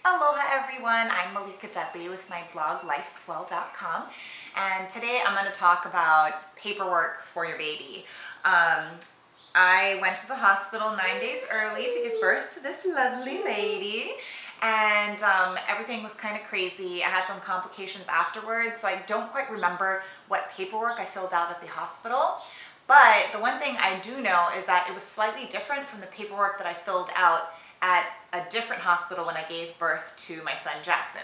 Aloha everyone, I'm Malika Dudley with my blog lifeswell.com, and today I'm going to talk about paperwork for your baby. I went to the hospital 9 days early to give birth to this lovely lady, and everything was kind of crazy. I had some complications afterwards, so I don't quite remember what paperwork I filled out at the hospital. But the one thing I do know is that it was slightly different from the paperwork that I filled out at a different hospital when I gave birth to my son Jackson.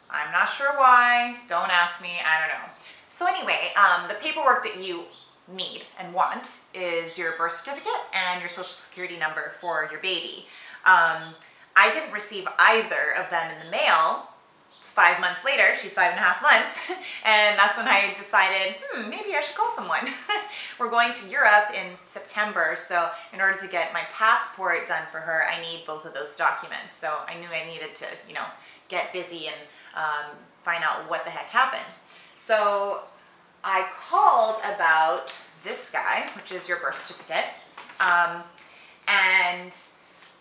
I'm not sure why, don't ask me, I don't know. So anyway, the paperwork that you need and want is your birth certificate and your social security number for your baby. I didn't receive either of them in the mail. 5 months later, she's 5.5 months, and that's when I decided, maybe I should call someone. We're going to Europe in September, so in order to get my passport done for her, I need both of those documents. So I knew I needed to, get busy and find out what the heck happened. So I called about this guy, which is your birth certificate, and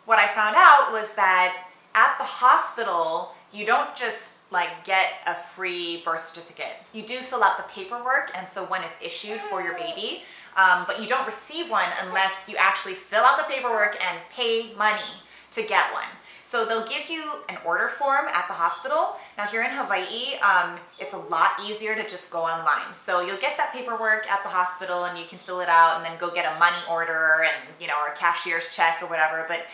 what I found out was that at the hospital, you don't just get a free birth certificate. You do fill out the paperwork, and so one is issued for your baby, but you don't receive one unless you actually fill out the paperwork and pay money to get one. So they'll give you an order form at the hospital. Now here in Hawaii, it's a lot easier to just go online. So you'll get that paperwork at the hospital and you can fill it out and then go get a money order and, or a cashier's check or whatever. But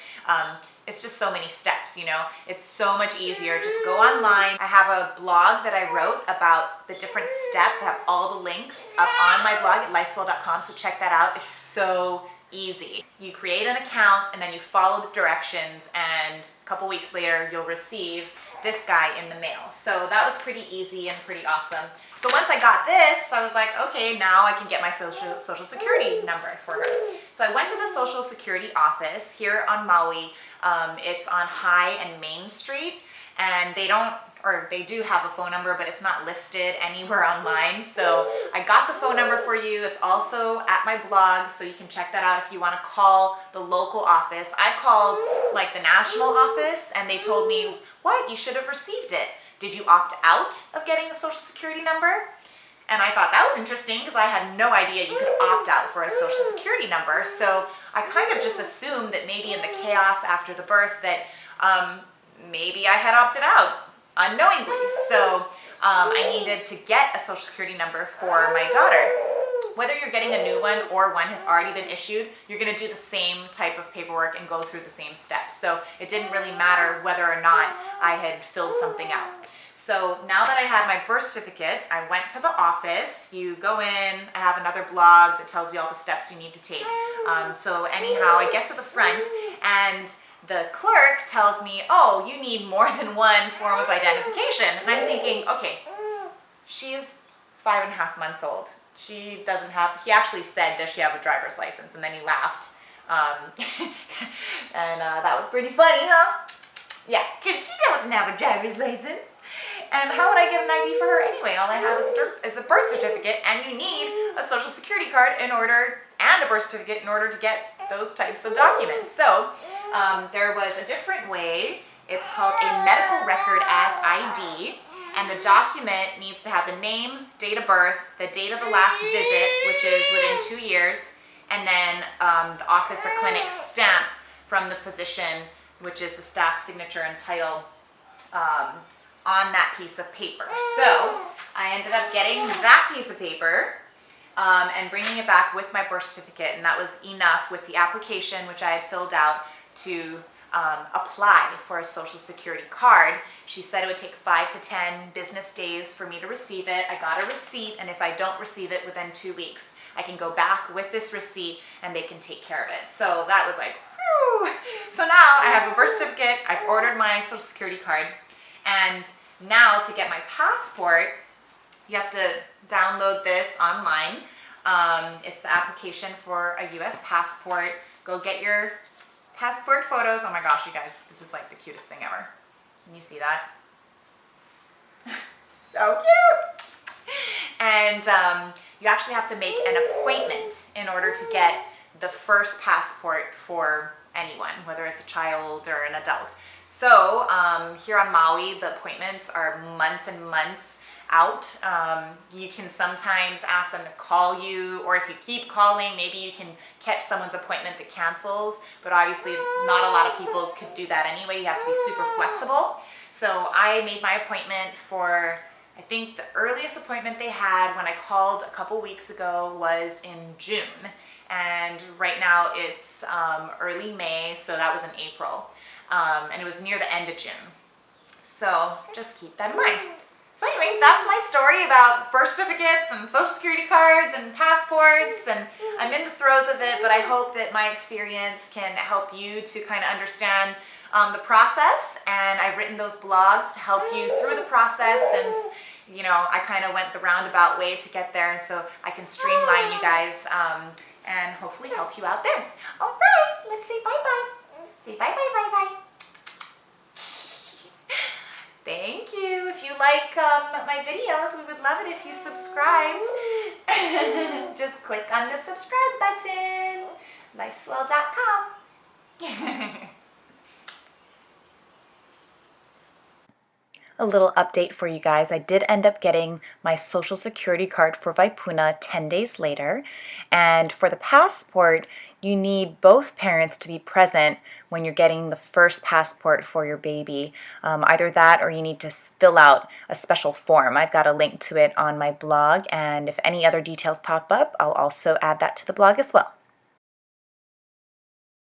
it's just so many steps, It's so much easier. Just go online. I have a blog that I wrote about the different steps. I have all the links up on my blog at lifeswell.com, so check that out. It's so easy. You create an account and then you follow the directions, and a couple weeks later you'll receive this guy in the mail. So that was pretty easy and pretty awesome. So once I got this, I was like, okay, now I can get my social security number for her. So I went to the Social Security office here on Maui. It's on High and Main Street, and they do have a phone number, but it's not listed anywhere online. So I got the phone number for you. It's also at my blog, so you can check that out if you want to call the local office. I called the national office, and they told me, what? You should have received it. Did you opt out of getting a social security number? And I thought that was interesting because I had no idea you could opt out for a social security number. So I kind of just assumed that maybe in the chaos after the birth that maybe I had opted out unknowingly. So I needed to get a social security number for my daughter. Whether you're getting a new one or one has already been issued, you're going to do the same type of paperwork and go through the same steps. So it didn't really matter whether or not I had filled something out. So now that I had my birth certificate, I went to the office. You go in, I have another blog that tells you all the steps you need to take. So anyhow, I get to the front and the clerk tells me, oh, you need more than one form of identification. And I'm thinking, okay, she's 5.5 months old. He actually said, does she have a driver's license? And then he laughed. And that was pretty funny, huh? Yeah, because she doesn't have a driver's license. And how would I get an ID for her anyway? All I have is a birth certificate, and you need a social security card and a birth certificate in order to get those types of documents. So there was a different way. It's called a medical record as ID. And the document needs to have the name, date of birth, the date of the last visit, which is within 2 years, and then the office or clinic stamp from the physician, which is the staff signature and title on that piece of paper. So I ended up getting that piece of paper and bringing it back with my birth certificate, and that was enough with the application, which I had filled out to apply for a social security card. She said it would take 5 to 10 business days for me to receive it. I got a receipt, and if I don't receive it within 2 weeks, I can go back with this receipt and they can take care of it. So that was like, whew. So now I have a birth certificate, I've ordered my social security card, and now to get my passport, you have to download this online. It's the application for a US passport. Go get your passport photos. Oh my gosh, you guys, this is like the cutest thing ever. Can you see that? So cute! And you actually have to make an appointment in order to get the first passport for anyone, whether it's a child or an adult. So here on Maui, the appointments are months and months out. You can sometimes ask them to call you, or if you keep calling, maybe you can catch someone's appointment that cancels, but obviously not a lot of people could do that anyway. You have to be super flexible. So I made my appointment for, I think the earliest appointment they had when I called a couple weeks ago was in June. And right now it's early May, so that was in April. And it was near the end of June. So just keep that in mind. So anyway, that's my story about birth certificates and social security cards and passports, and I'm in the throes of it, but I hope that my experience can help you to kind of understand the process, and I've written those blogs to help you through the process since, you know, I kind of went the roundabout way to get there, and so I can streamline you guys and hopefully help you out there. All right, let's say bye-bye. Say bye-bye-bye-bye. Thank you. If you like my videos, we would love it if you subscribed. Just click on the subscribe button. Lifeswell.com. A little update for you guys. I did end up getting my social security card for Vaipuna 10 days later. And for the passport, you need both parents to be present when you're getting the first passport for your baby. Either that or you need to fill out a special form. I've got a link to it on my blog, and if any other details pop up, I'll also add that to the blog as well.